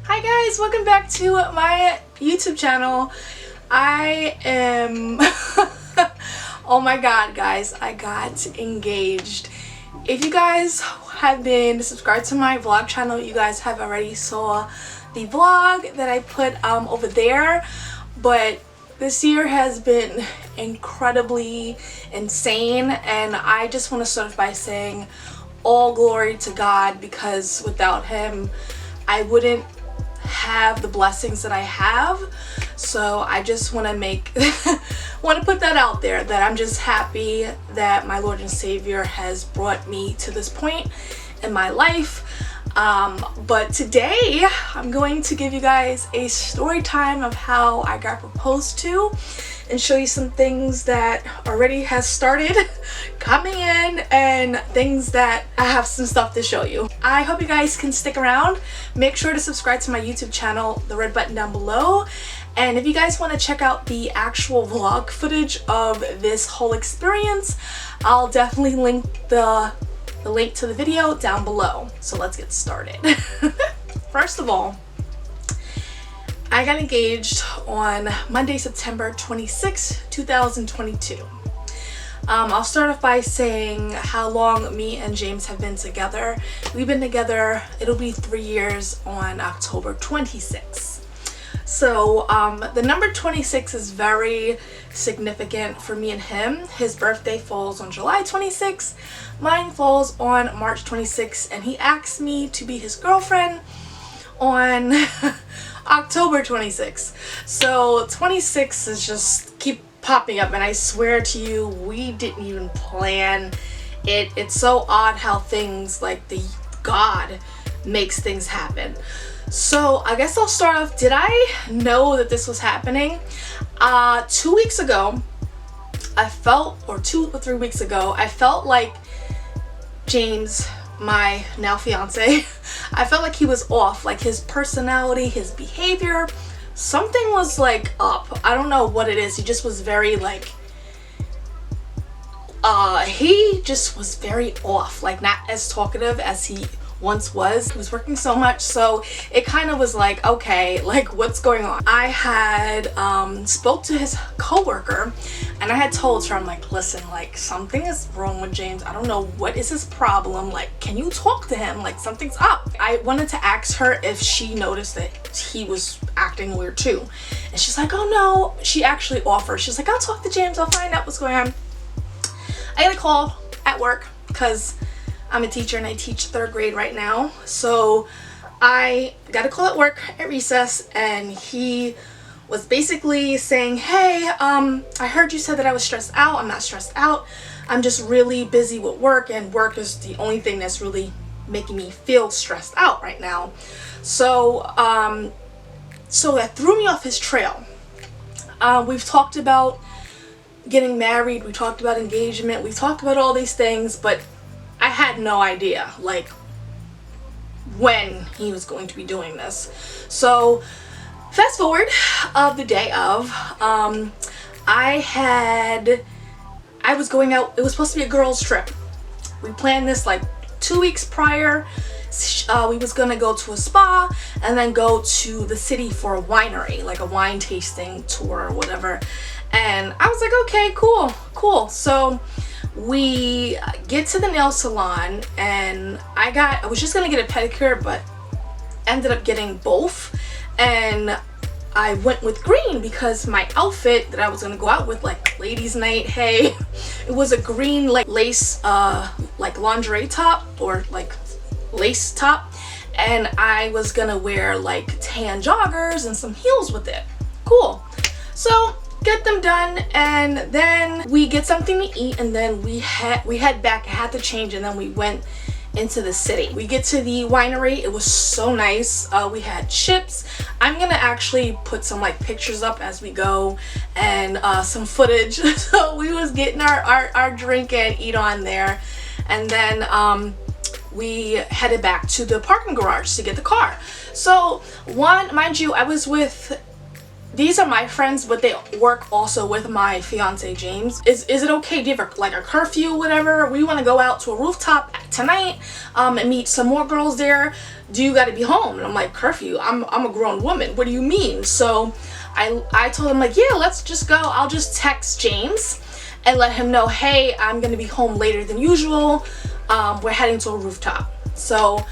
Hi guys, welcome back to my YouTube channel. I am oh my god guys, I got engaged. If you guys have been subscribed to my vlog channel, you guys have already saw the vlog that I put over there, but this year has been incredibly insane, and I just want to start by saying all glory to God, because without him I wouldn't have the blessings that I have. So I just want to put that out there, that I'm just happy that my Lord and Savior has brought me to this point in my life. But today I'm going to give you guys a story time of how I got proposed to and show you some things that already has started coming in and things that I have some stuff to show you. I hope you guys can stick around. Make sure to subscribe to my YouTube channel, the red button down below. And if you guys want to check out the actual vlog footage of this whole experience, I'll definitely link the link to the video down below. So let's get started. First of all, I got engaged on Monday, September 26, 2022. I'll start off by saying how long me and James have been together. We've been together, it'll be 3 years on October 26th. So the number 26 is very significant for me and him. His birthday falls on July 26th, mine falls on March 26th, and he asked me to be his girlfriend on October 26th. So 26 is just keep popping up, and I swear to you, we didn't even plan it. It's so odd how things like God makes things happen. So I guess I'll start off. Did I know that this was happening? 2 weeks ago, I felt, or 2 or 3 weeks ago, I felt like James, my now fiance, I felt like he was off, like his personality, his behavior, something was like up. I don't know what it is. He just was very like, he just was very off, like not as talkative as he once was. He was working so much, so it kind of was like, okay, like what's going on? I had spoke to his coworker, and I had told her, I'm like, listen, like something is wrong with James. I don't know what is his problem. Like, can you talk to him? Like something's up. I wanted to ask her if she noticed that he was acting weird too, and she's like, oh no. She actually offered. She's like, I'll talk to James. I'll find out what's going on. I got a call at work because I'm a teacher and I teach 3rd grade right now. So I got a call at work at recess, and he was basically saying, hey, I heard you said that I was stressed out. I'm not stressed out. I'm just really busy with work, and work is the only thing that's really making me feel stressed out right now. So so that threw me off his trail. We've talked about getting married, we talked about engagement, we talked about all these things, but I had no idea like when he was going to be doing this. So fast forward of the day of, I was going out. It was supposed to be a girls trip. We planned this like 2 weeks prior. We was gonna go to a spa and then go to the city for a winery, like a wine tasting tour or whatever. And I was like, okay, cool. So we get to the nail salon, and I was just gonna get a pedicure, but ended up getting both. And I went with green because my outfit that I was gonna go out with, like ladies night, hey, it was a green like lace like lingerie top, or like lace top, and I was gonna wear like tan joggers and some heels with it. Cool. So get them done, and then we get something to eat, and then we head back. I had to change, and then we went into the city. We get to the winery. It was so nice. We had chips. I'm gonna actually put some like pictures up as we go, and some footage. So we was getting our drink and eat on there, and then we headed back to the parking garage to get the car. So mind you, I was with these are my friends, but they work also with my fiance James. Is it okay? Do you have like a curfew, whatever? We want to go out to a rooftop tonight and meet some more girls there. Do you got to be home? And I'm like, curfew? I'm a grown woman. What do you mean? So I told him like, yeah, let's just go. I'll just text James and let him know, hey, I'm gonna be home later than usual. We're heading to a rooftop. So,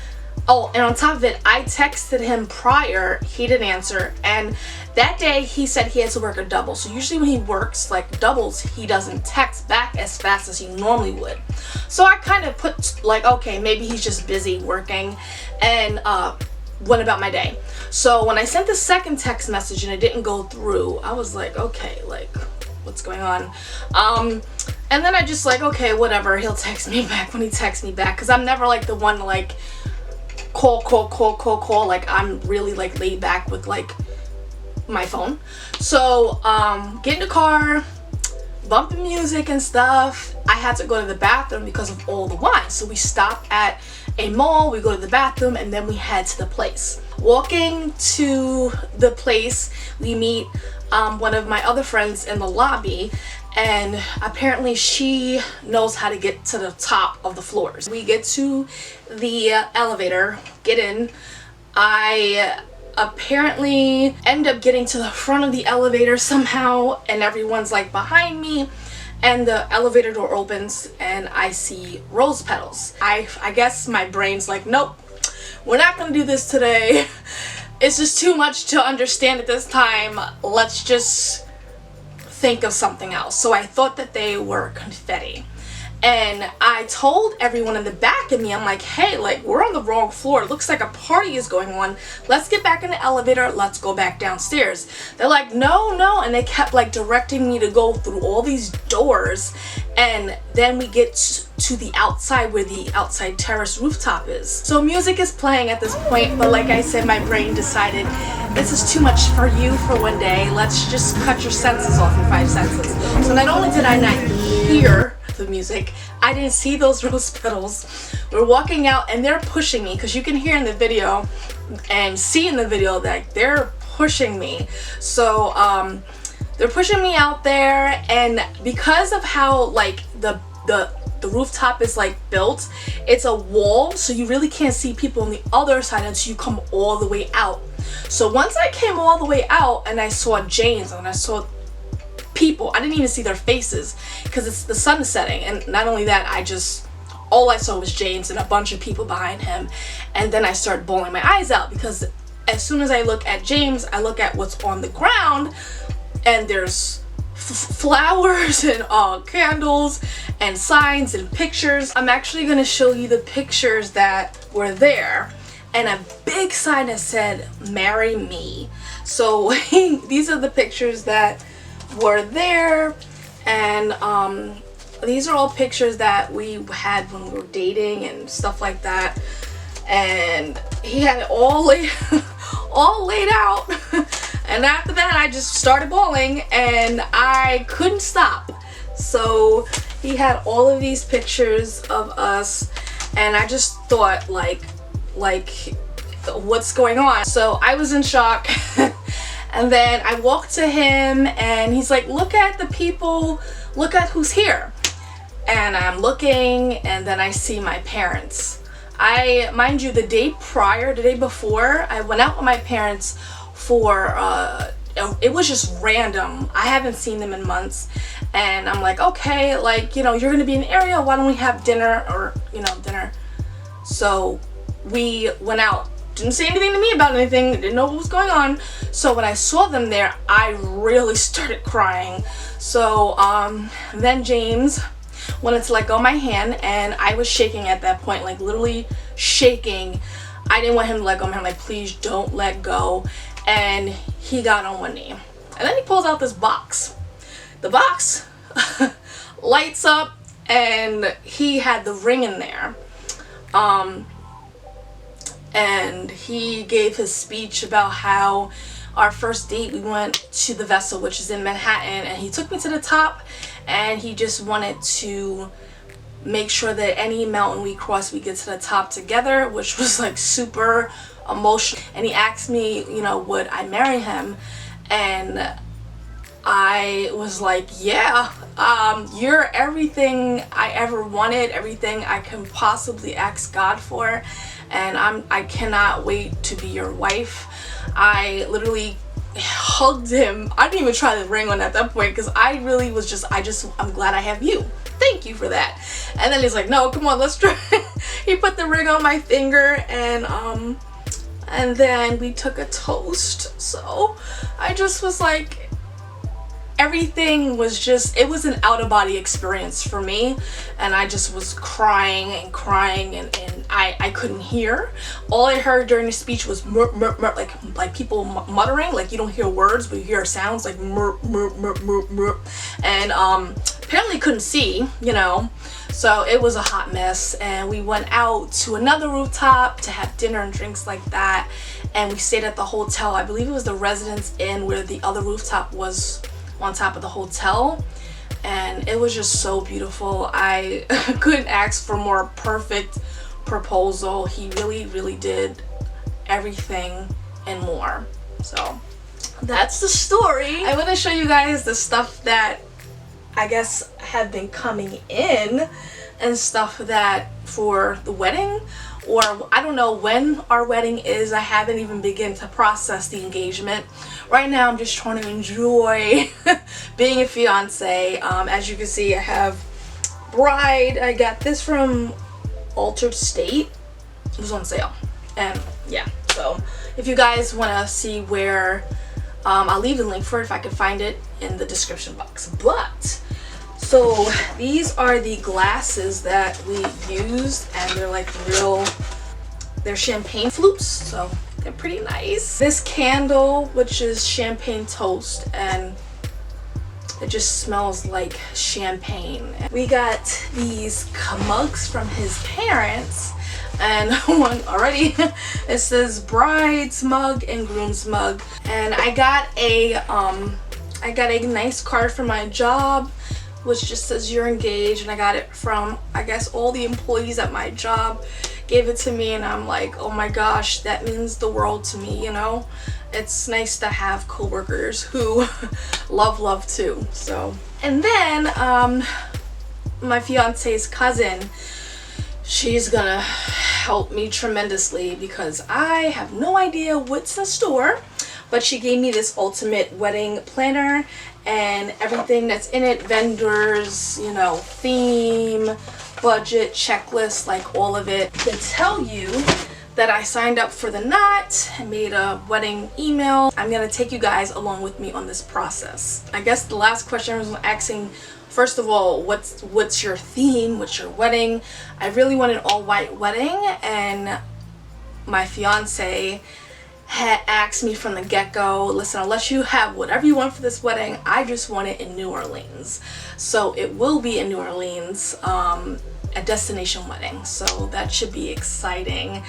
oh, and on top of it, I texted him prior. He didn't answer, and that day he said he had to work a double. So usually when he works like doubles, he doesn't text back as fast as he normally would. So I kind of put like, okay, maybe he's just busy working, and went about my day. So when I sent the second text message and it didn't go through, I was like, okay, like, what's going on? And then I just like, okay, whatever, he'll text me back when he texts me back, because I'm never like the one to like call, like I'm really like laid back with like my phone. So get in the car, bumping music and stuff. I had to go to the bathroom because of all the wine, so we stop at a mall, we go to the bathroom, and then we head to the place. Walking to the place, we meet one of my other friends in the lobby, and apparently she knows how to get to the top of the floors. We get to the elevator, get in. I apparently end up getting to the front of the elevator somehow, and everyone's like behind me, and the elevator door opens and I see rose petals. I guess my brain's like, nope, we're not gonna do this today. It's just too much to understand at this time. Let's just think of something else. So I thought that they were confetti. And I told everyone in the back of me, I'm like, hey, like, we're on the wrong floor. It looks like a party is going on. Let's get back in the elevator. Let's go back downstairs. They're like, no. And they kept like directing me to go through all these doors. And then we get to the outside where the outside terrace rooftop is. So music is playing at this point. But like I said, my brain decided this is too much for you for one day. Let's just cut your senses off, your 5 senses. So not only did I not hear the music, I didn't see those rose petals. We're walking out and they're pushing me, because you can hear in the video and see in the video that they're pushing me. So they're pushing me out there, and because of how like the rooftop is like built, it's a wall, so you really can't see people on the other side until you come all the way out. So once I came all the way out and I saw James and I saw people, I didn't even see their faces because it's the sun setting, and not only that, all I saw was James and a bunch of people behind him. And then I started bawling my eyes out, because as soon as I look at James, I look at what's on the ground, and there's flowers and candles and signs and pictures. I'm actually going to show you the pictures that were there, and a big sign that said marry me. So these are the pictures that were there, and these are all pictures that we had when we were dating and stuff like that. And he had it all laid out. And after that, I just started bawling and I couldn't stop. So he had all of these pictures of us, and I just thought like what's going on? So I was in shock. And then I walked to him and he's like, look at the people, look at who's here. And I'm looking, and then I see my parents. Mind you, the day before, I went out with my parents for, it was just random. I haven't seen them in months. And I'm like, okay, like, you're gonna be in the area, why don't we have dinner, or, dinner. So we went out. Didn't say anything to me about anything, didn't know what was going on. So when I saw them there, I really started crying. So then James wanted to let go of my hand, and I was shaking at that point, like literally shaking. I didn't want him to let go of my hand, like, please don't let go. And he got on one knee. And then he pulls out this box. The box lights up, and he had the ring in there. And he gave his speech about how our first date, we went to the Vessel, which is in Manhattan, and he took me to the top, and he just wanted to make sure that any mountain we cross, we get to the top together, which was like super emotional. And he asked me, would I marry him? and I was like, yeah, you're everything I ever wanted, everything I can possibly ask God for, and I cannot wait to be your wife. I literally hugged him. I didn't even try the ring on at that point because I really was just, I'm glad I have you. Thank you for that. And then he's like, no, come on, let's try. He put the ring on my finger, and then we took a toast. So I just was like, everything was just, it was an out-of-body experience for me, and I just was crying and crying, and I couldn't hear. All I heard during the speech was mur, mur, mur, like people muttering, like you don't hear words but you hear sounds like mur, mur, mur, mur, mur. And apparently couldn't see, you know, so it was a hot mess. And we went out to another rooftop to have dinner and drinks like that, and we stayed at the hotel. I believe it was the Residence Inn, where the other rooftop was on top of the hotel, and it was just so beautiful. I couldn't ask for more perfect proposal. He really did everything and more. So that's the story. I want to show you guys the stuff that I guess have been coming in, and stuff that for the wedding, or I don't know when our wedding is. I haven't even begun to process the engagement. Right now I'm just trying to enjoy being a fiance. As you can see, I have bride. I got this from Altered State. It was on sale, and yeah, so if you guys want to see where, I'll leave the link for it if I can find it in the description box. But so these are the glasses that we used, and they're like they're champagne flutes, so they're pretty nice. This candle, which is champagne toast, and it just smells like champagne. We got these mugs from his parents, and one already, it says bride's mug and groom's mug. And I got a nice card for my job, which just says you're engaged, and I got it from, I guess, all the employees at my job gave it to me, and I'm like, oh my gosh, that means the world to me, you know. It's nice to have coworkers who love too. So, and then my fiance's cousin, she's gonna help me tremendously because I have no idea what's in store, but she gave me this ultimate wedding planner and everything that's in it, vendors, you know, theme, budget, checklist, like all of it, to tell you that I signed up for the knot and made a wedding email. I'm gonna take you guys along with me on this process. I guess the last question I was asking, first of all, what's your theme? What's your wedding? I really want an all-white wedding, and my fiance had asked me from the get-go, listen, unless you have whatever you want for this wedding, I just want it in New Orleans. So it will be in New Orleans, a destination wedding, so that should be exciting.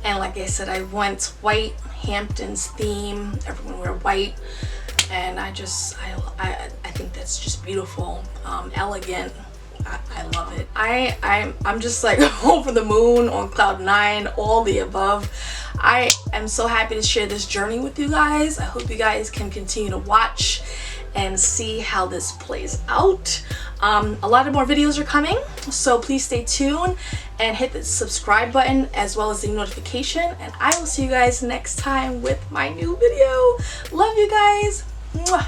And like I said, I went white, Hamptons theme, everyone wear white, and I think that's just beautiful, elegant. I love it. I'm just like over the moon, on cloud 9, all the above. I am so happy to share this journey with you guys. I hope you guys can continue to watch and see how this plays out. A lot of more videos are coming, so please stay tuned and hit the subscribe button as well as the notification, and I will see you guys next time with my new video. Love you guys. Mwah.